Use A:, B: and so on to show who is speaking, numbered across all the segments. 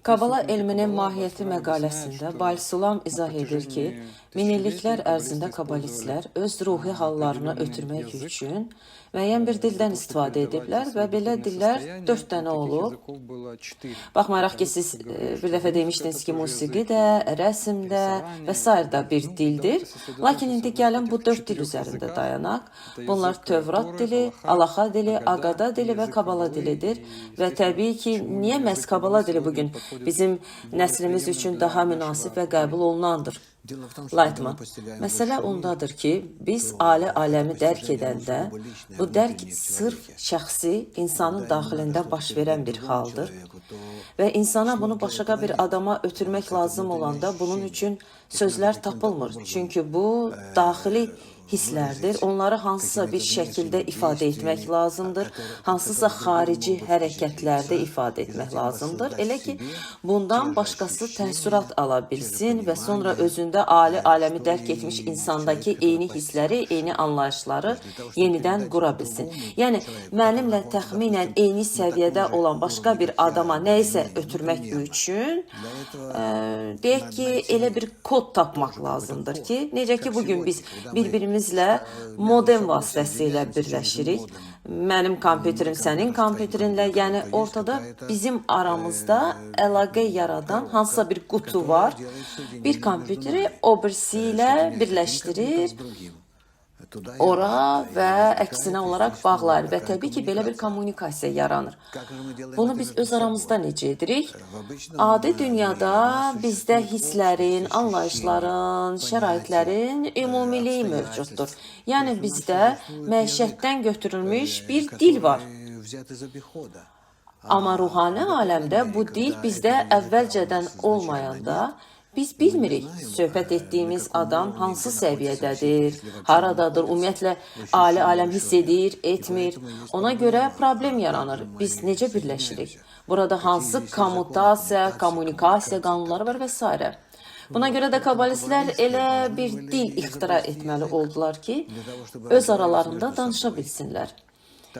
A: Kabala elminin mahiyyəti məqaləsində Balsulam izah edir ki, minilliklər ərzində kabalistlər öz ruhi hallarını ötürmək üçün müəyyən bir dildən istifadə ediblər və belə dillər 4 dənə olub. Baxmayaraq ki, siz bir dəfə demişdiniz ki, musiqi də, rəsm də və s. da bir dildir. Lakin indi gəlin bu 4 dil üzərində dayanaq. Bunlar Tövrat dili, Alaxa dili, Aqada dili və Kabala dilidir. Və təbii ki, niyə məhz Kabala dili bugün bizim nəslimiz üçün daha münasib və qəbul olunandır? Lightman, məsələ ondadır ki, biz aləmi dərk edəndə, bu dərk sırf şəxsi insanın daxilində baş verən bir haldır və insana bunu başqa bir adama ötürmək lazım olanda bunun üçün sözlər tapılmır. Çünki bu daxili hisslərdir. Onları hansısa bir şəkildə ifadə etmək lazımdır. Hansısa xarici hərəkətlərdə ifadə etmək lazımdır. Elə ki, bundan başqası təəssürat ala bilsin və sonra özündə aləmi dərk etmiş insandakı eyni hissləri, eyni anlayışları yenidən qura bilsin. Yəni, mənimlə təxminən eyni səviyyədə olan başqa bir adama nəyisə ötürmək üçün, deyək ki, elə bir kod tapmaq lazımdır ki, necə ki, bugün biz bir-birimizlə modem vasitəsilə birləşirik. Mənim kompüterim sənin kompüterinlə, yəni ortada bizim aramızda əlaqə yaradan hansısa bir qutu var. Bir kompüteri o birisi ilə birləşdirir, ora və əksinə olaraq bağlar və təbii ki, belə bir kommunikasiya yaranır. Bunu biz öz aramızda necə edirik? Adi dünyada bizdə hisslərin, anlayışların, şəraitlərin ümumiliyi mövcuddur. Yəni bizdə məişətdən götürülmüş bir dil var. Amma ruhani aləmdə bu dil bizdə əvvəlcədən olmayanda biz bilmirik, söhbət etdiyimiz adam hansı səviyyədədir, haradadır, ümumiyyətlə, aləm hiss edir, etmir. Ona görə problem yaranır. Biz necə birləşirik? Burada hansı kommutasiya, kommunikasiya qanunları var və s. Buna görə də kabalistlər elə bir dil ixtira etməli oldular ki, öz aralarında danışa bilsinlər.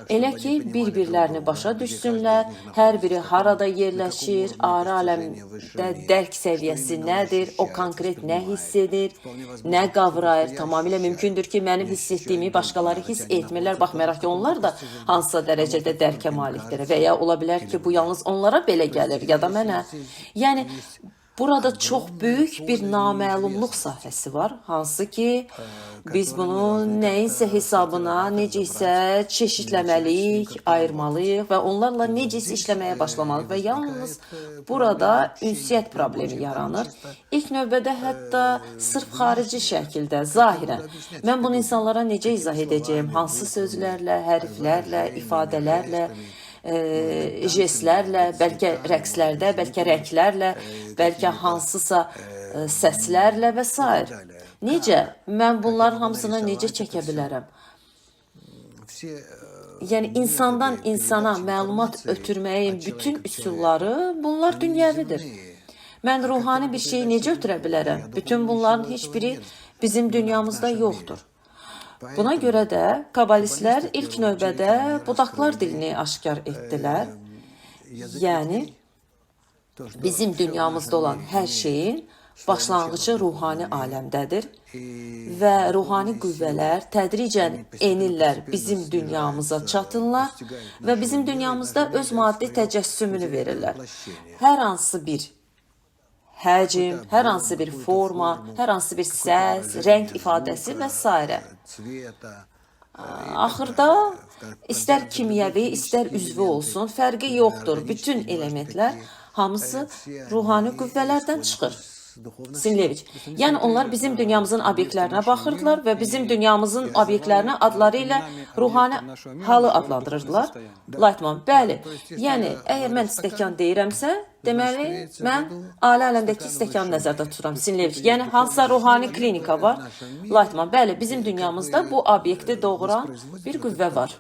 A: Elə ki, bir-birlərini başa düşsünlər, hər biri harada yerləşir, aləmdə dərk səviyyəsi nədir, o konkret nə hiss edir, nə qavrayır. Tamamilə mümkündür ki, mənim hiss etdiyimi başqaları hiss etmirlər, baxmayaraq ki, onlar da hansısa dərəcədə dərkə malikdir və ya ola bilər ki, bu yalnız onlara belə gəlir, ya da mənə. Yəni, burada çox böyük bir naməlumluq sahəsi var, hansı ki, biz bunu nəyinsə hesabına, necə isə çeşidləməliyik, ayırmalıyıq və onlarla necə isə işləməyə başlamalıyıq və yalnız burada ünsiyyət problemi yaranır. İlk növbədə hətta sırf xarici şəkildə, zahirən, mən bunu insanlara necə izah edəcəyim, hansı sözlərlə, hərflərlə, ifadələrlə, jestlərlə, bəlkə rəqslərdə, bəlkə rənglərlə, bəlkə hansısa səslərlə və s. Necə? Mən bunların hamısını necə çəkə bilərəm? Yəni, insandan insana məlumat ötürməyin bütün üsulları bunlar dünyəvidir. Mən ruhani bir şeyi necə ötürə bilərəm? Bütün bunların heç biri bizim dünyamızda yoxdur. Buna görə də kabalistlər ilk növbədə budaqlar dilini aşkar etdilər. Yəni, bizim dünyamızda olan hər şeyin başlanğıcı ruhani aləmdədir və ruhani qüvvələr tədricən enirlər bizim dünyamıza çatırlar və bizim dünyamızda öz maddi təcəssümünü verirlər. Hər hansı bir həcm, hər hansı bir forma, hər hansı bir səs, rəng ifadəsi və s. Axırda, istər kimyəvi, istər üzvü olsun, fərqi yoxdur. Bütün elementlər hamısı ruhani qüvvələrdən çıxır. Sinleviç. Yəni, onlar bizim dünyamızın obyektlərinə baxırdılar və bizim dünyamızın obyektlərini adları ilə ruhani halı adlandırırdılar. Lightman, bəli. Yəni, əgər mən stəkan deyirəmsə, deməli, mən aləmdəki stəkanı nəzərdə tuturam. Sinleviç. Yəni, hansısa ruhani klinika var. Lightman, bəli, bizim dünyamızda bu obyekti doğuran bir qüvvə var.